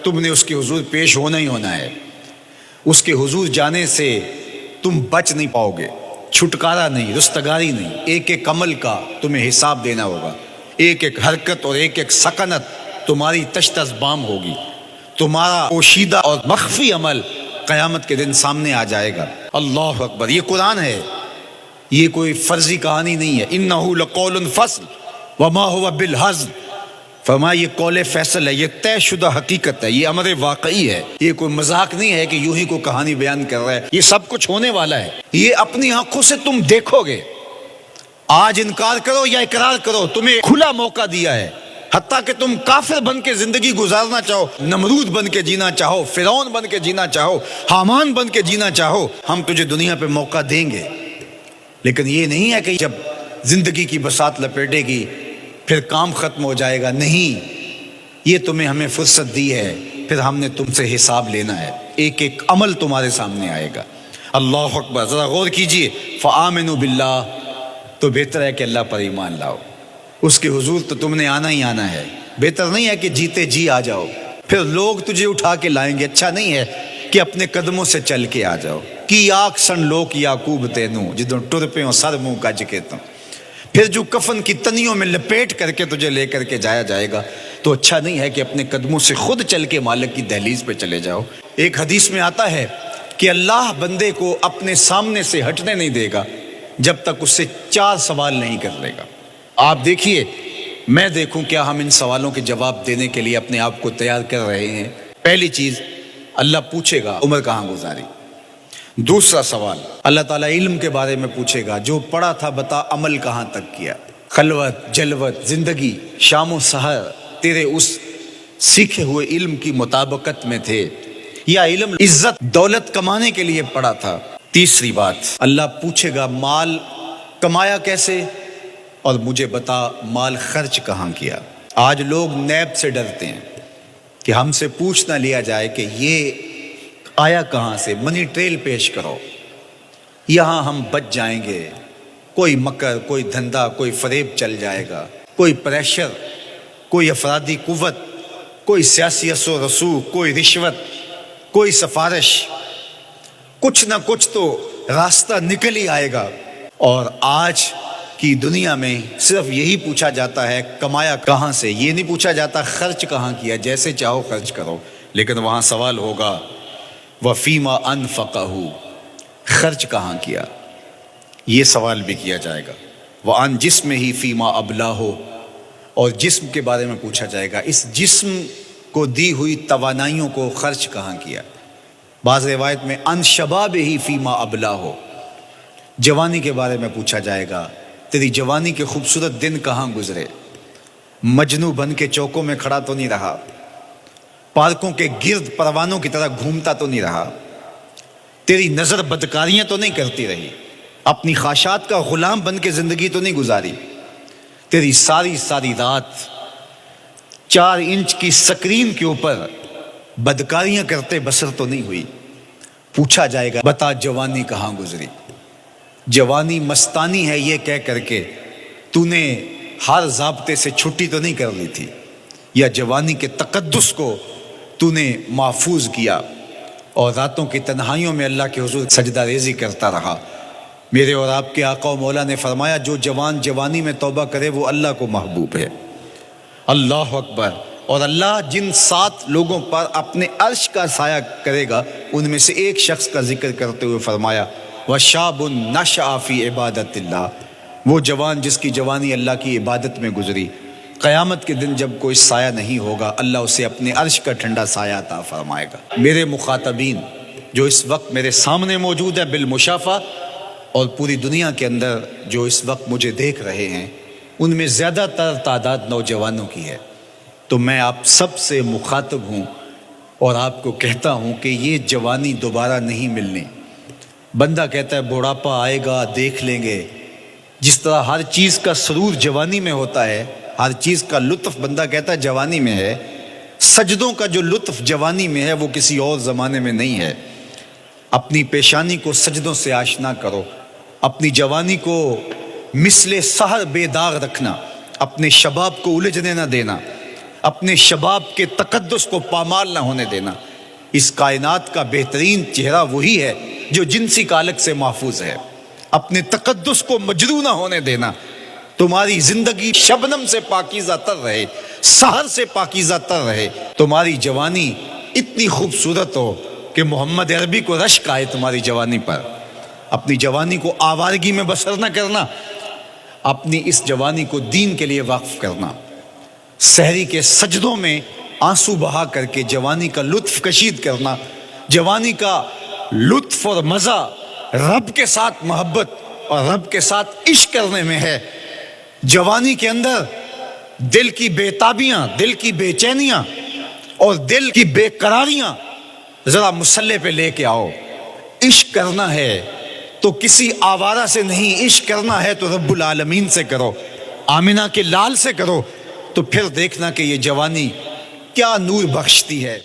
تم نے اس کے حضور پیش ہونا ہی ہونا ہے۔ اس کے حضور جانے سے تم بچ نہیں پاؤ گے، چھٹکارا نہیں، رستگاری نہیں۔ ایک ایک عمل کا تمہیں حساب دینا ہوگا، ایک ایک حرکت اور ایک ایک سکنت تمہاری تشت ازبام ہوگی۔ تمہارا پوشیدہ اور مخفی عمل قیامت کے دن سامنے آ جائے گا۔ اللہ اکبر، یہ قرآن ہے، یہ کوئی فرضی کہانی نہیں ہے۔ انہ لقول فصل وما هو بالہزل، فرمایا یہ قول فیصل ہے، یہ طے شدہ حقیقت ہے، یہ امر واقعی ہے، یہ کوئی مذاق نہیں ہے کہ یوں ہی کوئی کہانی بیان کر رہا ہے، یہ سب کچھ ہونے والا ہے، یہ اپنی آنکھوں سے تم دیکھو گے۔ آج انکار کرو یا اقرار کرو، تمہیں کھلا موقع دیا ہے، حتیٰ کہ تم کافر بن کے زندگی گزارنا چاہو، نمرود بن کے جینا چاہو، فرعون بن کے جینا چاہو، حامان بن کے جینا چاہو، ہم تجھے دنیا پہ موقع دیں گے۔ لیکن یہ نہیں ہے کہ جب زندگی کی بساط لپیٹے گی پھر کام ختم ہو جائے گا، نہیں، یہ تمہیں ہمیں فرصت دی ہے، پھر ہم نے تم سے حساب لینا ہے، ایک ایک عمل تمہارے سامنے آئے گا۔ اللہ اکبر، ذرا غور کیجئے، فآمنوا باللہ، تو بہتر ہے کہ اللہ پر ایمان لاؤ، اس کے حضور تو تم نے آنا ہی آنا ہے۔ بہتر نہیں ہے کہ جیتے جی آ جاؤ، پھر لوگ تجھے اٹھا کے لائیں گے، اچھا نہیں ہے کہ اپنے قدموں سے چل کے آ جاؤ۔ کی آگ سن لوک یعقوب تینوں، جدوں ٹر پہ ہوں سر منہ کج کے تم، پھر جو کفن کی تنیوں میں لپیٹ کر کے تجھے لے کر کے جایا جائے گا، تو اچھا نہیں ہے کہ اپنے قدموں سے خود چل کے مالک کی دہلیز پہ چلے جاؤ۔ ایک حدیث میں آتا ہے کہ اللہ بندے کو اپنے سامنے سے ہٹنے نہیں دے گا جب تک اس سے 4 سوال نہیں کر لے گا۔ آپ دیکھیے، میں دیکھوں کیا ہم ان سوالوں کے جواب دینے کے لیے اپنے آپ کو تیار کر رہے ہیں۔ پہلی چیز، اللہ پوچھے گا عمر کہاں گزاری۔ دوسرا سوال، اللہ تعالیٰ علم کے بارے میں پوچھے گا، جو پڑھا تھا بتا عمل کہاں تک کیا۔ خلوت، جلوت، زندگی، شام و سحر تیرے اس سیکھے ہوئے علم کی مطابقت میں تھے، یا علم عزت دولت کمانے کے لیے پڑھا تھا۔ تیسری بات، اللہ پوچھے گا مال کمایا کیسے، اور مجھے بتا مال خرچ کہاں کیا۔ آج لوگ نیب سے ڈرتے ہیں کہ ہم سے پوچھ نہ لیا جائے کہ یہ آیا کہاں سے، منی ٹریل پیش کرو، یہاں ہم بچ جائیں گے۔ کوئی مکر، کوئی دھندا، کوئی فریب چل جائے گا، کوئی پریشر، کوئی افرادی قوت، کوئی سیاسی اثر و رسوخ، کوئی رشوت، کوئی سفارش، کچھ نہ کچھ تو راستہ نکل ہی آئے گا۔ اور آج کی دنیا میں صرف یہی پوچھا جاتا ہے کمایا کہاں سے، یہ نہیں پوچھا جاتا خرچ کہاں کیا۔ جیسے چاہو خرچ کرو، لیکن وہاں سوال ہوگا وفیما انفقہ، خرچ کہاں کیا، یہ سوال بھی کیا جائے گا۔ وعن جسم ہی فیما ابلاہ، اور جسم کے بارے میں پوچھا جائے گا، اس جسم کو دی ہوئی توانائیوں کو خرچ کہاں کیا۔ بعض روایت میں ان شباب ہی فیما ابلاہ، جوانی کے بارے میں پوچھا جائے گا، تیری جوانی کے خوبصورت دن کہاں گزرے، مجنو بن کے چوکوں میں کھڑا تو نہیں رہا، پارکوں کے گرد پروانوں کی طرح گھومتا تو نہیں رہا، تیری نظر بدکاریاں تو نہیں کرتی رہی، اپنی خواہشات کا غلام بن کے زندگی تو نہیں گزاری، تیری ساری رات 4 انچ کی سکرین کے اوپر بدکاریاں کرتے بسر تو نہیں ہوئی۔ پوچھا جائے گا بتا جوانی کہاں گزری۔ جوانی مستانی ہے یہ کہہ کر کے تو نے ہر ضابطے سے چھٹی تو نہیں کر لی تھی، یا جوانی کے تقدس کو تو نے محفوظ کیا اور راتوں کی تنہائیوں میں اللہ کے حضور سجدہ ریزی کرتا رہا۔ میرے اور آپ کے آقا و مولا نے فرمایا جو جوان جوانی میں توبہ کرے وہ اللہ کو محبوب ہے۔ اللہ اکبر۔ اور اللہ جن 7 لوگوں پر اپنے عرش کا سایہ کرے گا ان میں سے ایک شخص کا ذکر کرتے ہوئے فرمایا وَشَابٌ نَشَأَ فِي عِبَادَةِ اللَّهِ، وہ جوان جس کی جوانی اللہ کی عبادت میں گزری، قیامت کے دن جب کوئی سایہ نہیں ہوگا اللہ اسے اپنے عرش کا ٹھنڈا سایہ عطا فرمائے گا۔ میرے مخاطبین جو اس وقت میرے سامنے موجود ہیں بالمشافہ، اور پوری دنیا کے اندر جو اس وقت مجھے دیکھ رہے ہیں، ان میں زیادہ تر تعداد نوجوانوں کی ہے، تو میں آپ سب سے مخاطب ہوں اور آپ کو کہتا ہوں کہ یہ جوانی دوبارہ نہیں ملنی۔ بندہ کہتا ہے بڑھاپا آئے گا دیکھ لیں گے، جس طرح ہر چیز کا سرور جوانی میں ہوتا ہے، ہر چیز کا لطف بندہ کہتا ہے جوانی میں ہے، سجدوں کا جو لطف جوانی میں ہے وہ کسی اور زمانے میں نہیں ہے۔ اپنی پیشانی کو سجدوں سے آشنا کرو، اپنی جوانی کو مثل سحر بے داغ رکھنا، اپنے شباب کو الجھنے نہ دینا، اپنے شباب کے تقدس کو پامال نہ ہونے دینا۔ اس کائنات کا بہترین چہرہ وہی ہے جو جنسی کالک سے محفوظ ہے۔ اپنے تقدس کو مجروح نہ ہونے دینا۔ تمہاری زندگی شبنم سے پاکیزہ تر رہے، سحر سے پاکیزہ تر رہے۔ تمہاری جوانی اتنی خوبصورت ہو کہ محمد عربی کو رشک آئے تمہاری جوانی پر۔ اپنی جوانی کو آوارگی میں بسر نہ کرنا، اپنی اس جوانی کو دین کے لیے وقف کرنا۔ سحری کے سجدوں میں آنسو بہا کر کے جوانی کا لطف کشید کرنا۔ جوانی کا لطف اور مزہ رب کے ساتھ محبت اور رب کے ساتھ عشق کرنے میں ہے۔ جوانی کے اندر دل کی بےتابیاں، دل کی بے چینیاں اور دل کی بے قراریاں ذرا مسلح پہ لے کے آؤ۔ عشق کرنا ہے تو کسی آوارہ سے نہیں، عشق کرنا ہے تو رب العالمین سے کرو، آمنہ کے لال سے کرو، تو پھر دیکھنا کہ یہ جوانی کیا نور بخشتی ہے۔